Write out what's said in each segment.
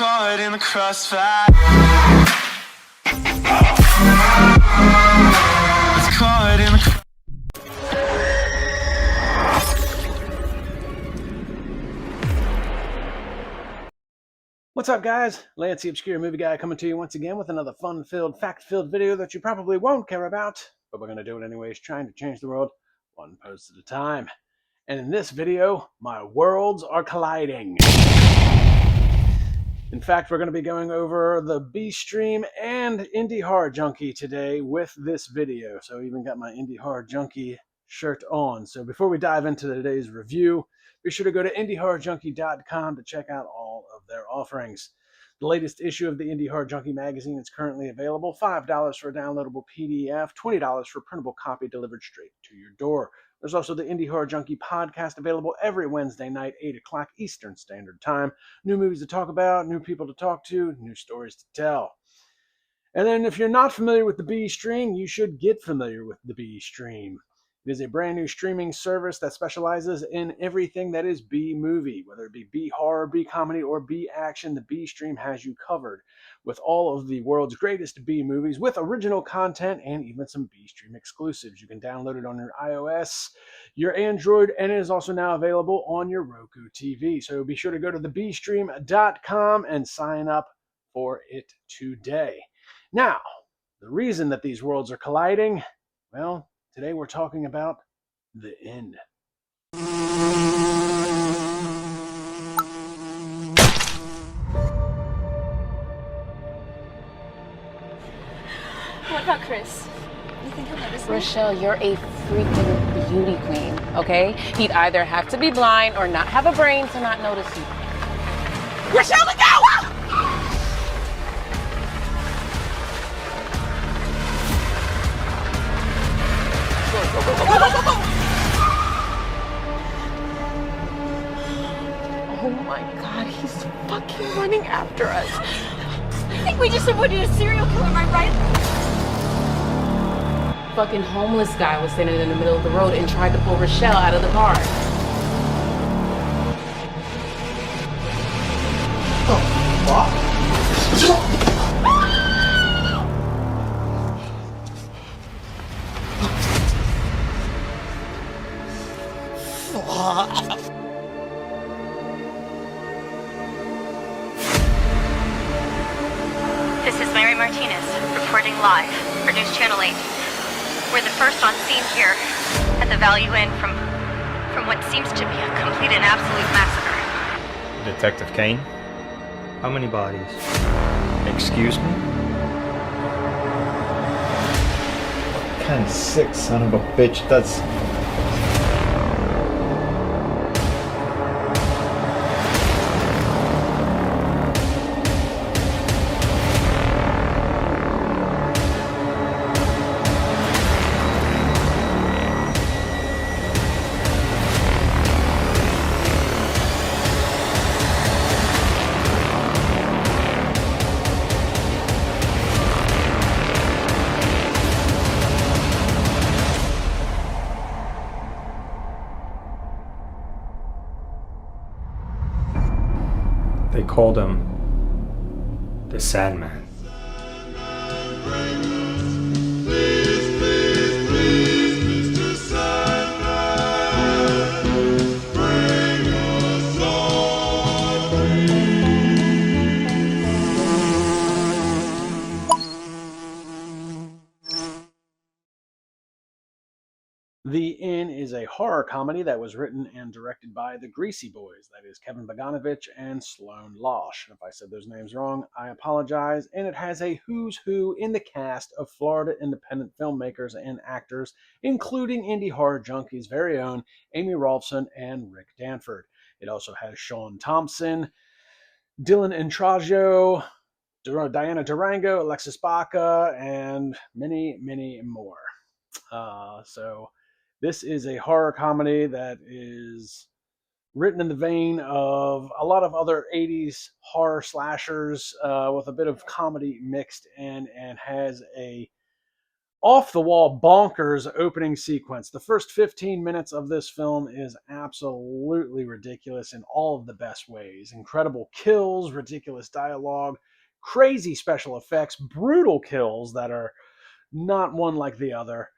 caught in the crossfire. It's caught in the What's up, guys? Lance the Obscure Movie Guy coming to you once again with another fun-filled, fact-filled video that you probably won't care about, but we're going to do it anyways, trying to change the world one post at a time. And in this video, my worlds are colliding. In fact, we're going to be going over the B-Stream and Indie Horror Junkie today with this video. So I even got my Indie Horror Junkie shirt on. So before we dive into today's review, be sure to go to IndieHorrorJunkie.com to check out all of their offerings. The latest issue of the Indie Horror Junkie magazine is currently available. $5 for a downloadable PDF, $20 for a printable copy delivered straight to your door. There's also the Indie Horror Junkie podcast available every Wednesday night, 8 o'clock Eastern Standard Time. New movies to talk about, new people to talk to, new stories to tell. And then if you're not familiar with the B-Stream, you should get familiar with the B-Stream. It is a brand new streaming service that specializes in everything that is B-movie, whether it be B-horror, B-comedy, or B-action. The B-Stream has you covered with all of the world's greatest B-movies with original content and even some B-Stream exclusives. You can download it on your iOS, your Android, and it is also now available on your Roku TV. So be sure to go to thebstream.com and sign up for it today. Now, the reason that these worlds are colliding, well, today we're talking about the end. What about Chris? You think he'll notice me? Rochelle, you're a freaking beauty queen, okay? He'd either have to be blind or not have a brain to not notice you. Rochelle, look out! Oh my God, he's fucking running after us. I think we just avoided a serial killer, am I right? Fucking homeless guy was standing in the middle of the road and tried to pull Rochelle out of the car. This is Mary Martinez, reporting live for News Channel 8. We're the first on scene here at the Value Inn from what seems to be a complete and absolute massacre. Detective Kane? How many bodies? Excuse me? What kind of sick son of a bitch that's... They called him the Sandman. The Inn is a horror comedy that was written and directed by the Greasy Boys. That is Kevin Bogdanovich and Sloan Losh. If I said those names wrong, I apologize. And it has a who's who in the cast of Florida independent filmmakers and actors, including Indie Horror Junkie's very own Amy Rolfson and Rick Danford. It also has Sean Thompson, Dylan Entraggio, Diana Durango, Alexis Baca, and many, many more. So this is a horror comedy that is written in the vein of a lot of other 80s horror slashers with a bit of comedy mixed in, and has a off the wall bonkers opening sequence. The first 15 minutes of this film is absolutely ridiculous in all of the best ways. Incredible kills, ridiculous dialogue, crazy special effects, brutal kills that are not one like the other,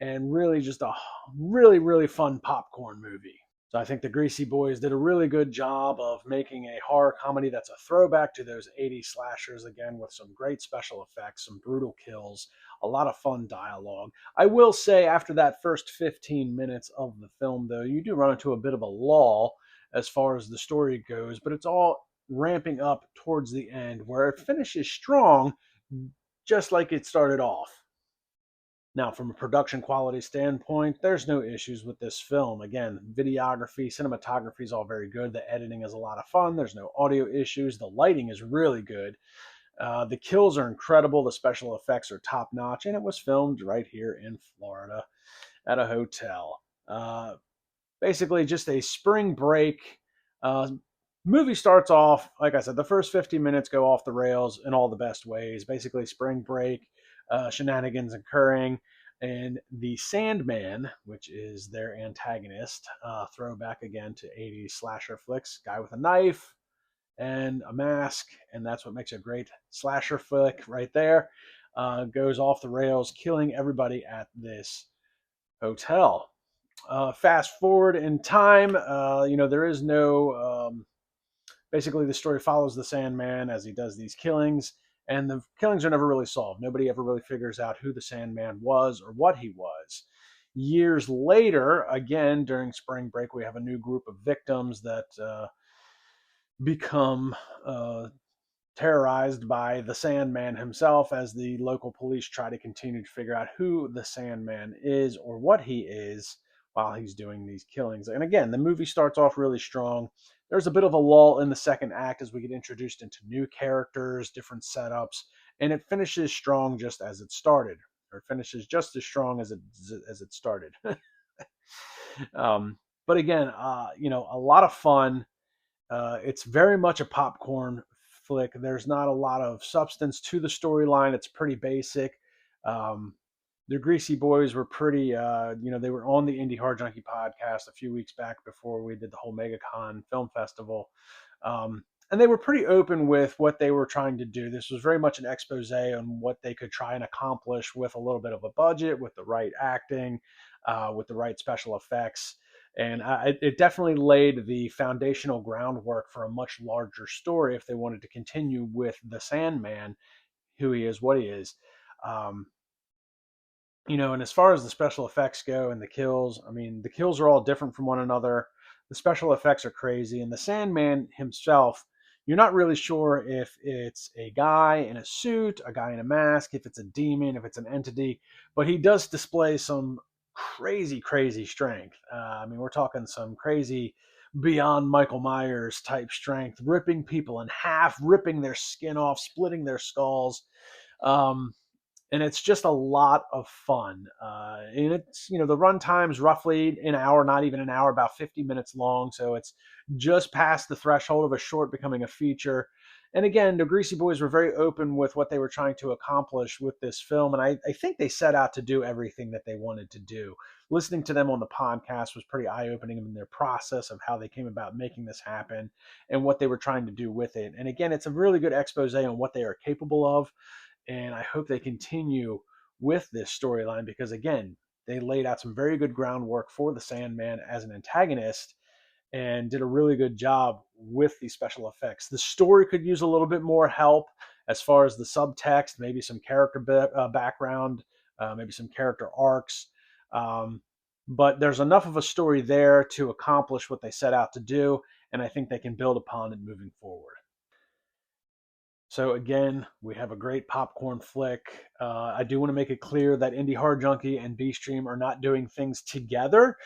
and really just a really fun popcorn movie. So I think the Greasy Boys did a really good job of making a horror comedy that's a throwback to those 80s slashers, again, with some great special effects, some brutal kills, a lot of fun dialogue. I will say, after that first 15 minutes of the film, though, you do run into a bit of a lull as far as the story goes, but it's all ramping up towards the end where it finishes strong, just like it started off. Now, from a production quality standpoint, there's no issues with this film. Again, videography, cinematography is all very good. The editing is a lot of fun. There's no audio issues. The lighting is really good. The kills are incredible. The special effects are top notch. And it was filmed right here in Florida at a hotel. Basically, just a spring break. Movie starts off, like I said, the first 50 minutes go off the rails in all the best ways. Basically, spring break, shenanigans occurring, and the Sandman, which is their antagonist, throwback again to 80s slasher flicks, guy with a knife and a mask, and that's what makes a great slasher flick right there, goes off the rails, killing everybody at this hotel. Fast forward in time, there is no... Basically, the story follows the Sandman as he does these killings, and the killings are never really solved. Nobody ever really figures out who the Sandman was or what he was. Years later, again, during spring break, we have a new group of victims that become terrorized by the Sandman himself as the local police try to continue to figure out who the Sandman is or what he is while he's doing these killings. And again, the movie starts off really strong. There's a bit of a lull in the second act as we get introduced into new characters, different setups, and it finishes strong just as it started, or it finishes just as strong as it started. But again, a lot of fun. It's very much a popcorn flick. There's not a lot of substance to the storyline. It's pretty basic. The Greasy Boys were pretty, they were on the Indie Horror Junkie podcast a few weeks back before we did the whole MegaCon Film Festival. And they were pretty open with what they were trying to do. This was very much an expose on what they could try and accomplish with a little bit of a budget, with the right acting, with the right special effects. And it definitely laid the foundational groundwork for a much larger story if they wanted to continue with the Sandman, who he is, what he is. And as far as the special effects go and the kills, I mean, the kills are all different from one another. The special effects are crazy. And the Sandman himself, you're not really sure if it's a guy in a suit, a guy in a mask, if it's a demon, if it's an entity, but he does display some crazy strength. We're talking some crazy beyond Michael Myers type strength, ripping people in half, ripping their skin off, splitting their skulls. And it's just a lot of fun. And it's, the run time's roughly an hour, not even an hour, about 50 minutes long. So it's just past the threshold of a short becoming a feature. And again, the Greasy Boys were very open with what they were trying to accomplish with this film. And I think they set out to do everything that they wanted to do. Listening to them on the podcast was pretty eye-opening in their process of how they came about making this happen and what they were trying to do with it. And again, it's a really good expose on what they are capable of. And I hope they continue with this storyline because, again, they laid out some very good groundwork for the Sandman as an antagonist and did a really good job with the special effects. The story could use a little bit more help as far as the subtext, maybe some character background, maybe some character arcs. But there's enough of a story there to accomplish what they set out to do, and I think they can build upon it moving forward. So again, we have a great popcorn flick. I do want to make it clear that Indie Horror Junkie and B-Stream are not doing things together.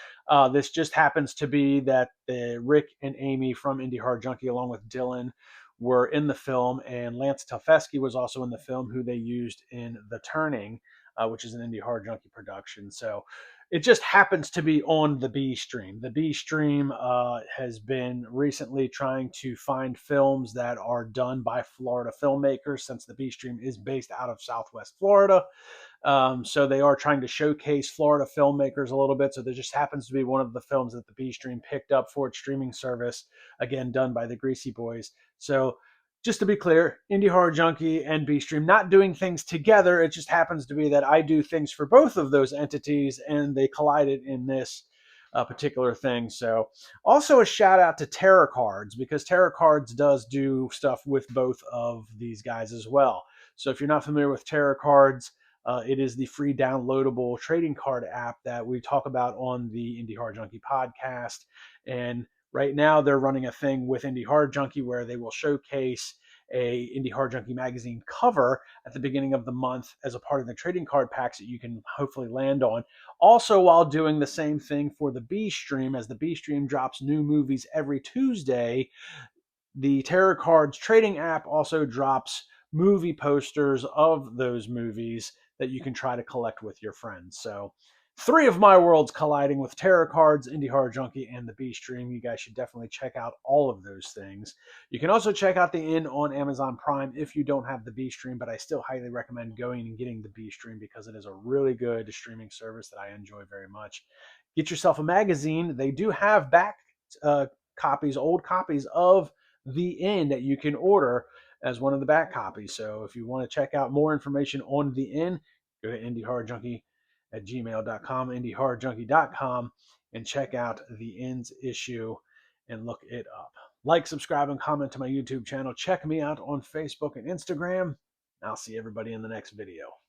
This just happens to be that Rick and Amy from Indie Horror Junkie, along with Dylan, were in the film, and Lance Telfesky was also in the film, who they used in The Turning, which is an Indie Horror Junkie production. So it just happens to be on the B stream. The B stream has been recently trying to find films that are done by Florida filmmakers, since the B stream is based out of Southwest Florida. So they are trying to showcase Florida filmmakers a little bit. So there just happens to be one of the films that the B stream picked up for its streaming service, again, done by the Greasy Boys. So just to be clear, Indie Horror Junkie and B Stream not doing things together. It just happens to be that I do things for both of those entities, and they collided in this particular thing. So also a shout out to Terror Cards, because Terror Cards does do stuff with both of these guys as well. So if you're not familiar with Terror Cards, it is the free downloadable trading card app that we talk about on the Indie Horror Junkie podcast. And right now they're running a thing with Indie Horror Junkie where they will showcase a Indie Horror Junkie magazine cover at the beginning of the month as a part of the trading card packs that you can hopefully land on. Also, while doing the same thing for the B stream, as the B stream drops new movies every Tuesday, the Terror Cards trading app also drops movie posters of those movies that you can try to collect with your friends. So 3 of my worlds colliding with Terror Cards, Indie Horror Junkie, and the B stream. You guys should definitely check out all of those things. You can also check out the Inn on Amazon Prime if you don't have the B stream, but I still highly recommend going and getting the B stream because it is a really good streaming service that I enjoy very much. Get yourself a magazine. They do have back copies, old copies of the Inn that you can order as one of the back copies. So if you want to check out more information on the Inn, go to indiehorrorjunkie@gmail.com, indiehorrorjunkie.com, and check out the Inn's issue and look it up. Like, subscribe, and comment to my YouTube channel. Check me out on Facebook and Instagram. I'll see everybody in the next video.